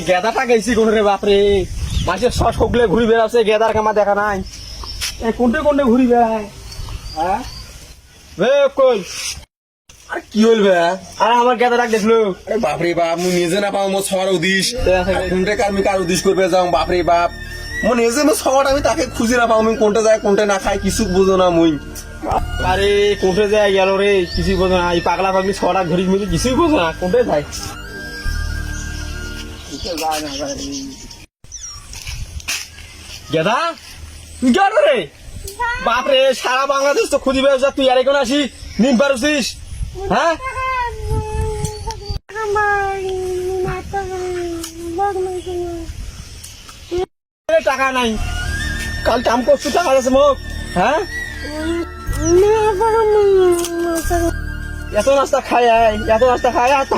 গেদাটা গেছি কোন রে বাপরে, মাসে সকলে ঘুরি বেড়াচ্ছে, গেদার কামা দেখা নাই। কোনটে কোনটে ঘুরি বেড়ায়, হ্যাঁ কই আর কি হইবে? আর আমার গেদা ডাক দেখলো। আরে বাপরে বাপ, মুই নিজে না পাও মো ছড় উদিস কোনটা কারমি কার উদিস করবে যাও। বাপরে বাপ, মো নিজে মো ছড় আমি তাকে খুঁজে না পাও, মুই কোনটা যায় কোনটা না খাই কিছু বুঝো না মুই। আরে কোনটে যায় গেল রে, কিছুই বোঝো না। এই পাগলা পাগলি ছড়া ঘড়ি মিলে কিছুই বোঝো না, কোনটে যায়। গেদা তুই গেল রে বাপরে, সারা বাংলাদেশ তো খুঁজি বেড়াচ্ছ, তুই আর এখন আসি নিম পারছিস, হ্যাঁ? টাকা নাই, কাল কাম করছো, টাকা আছে মোক, হ্যাঁ? এত নাস্তা খায়, এত নাস্তা খায়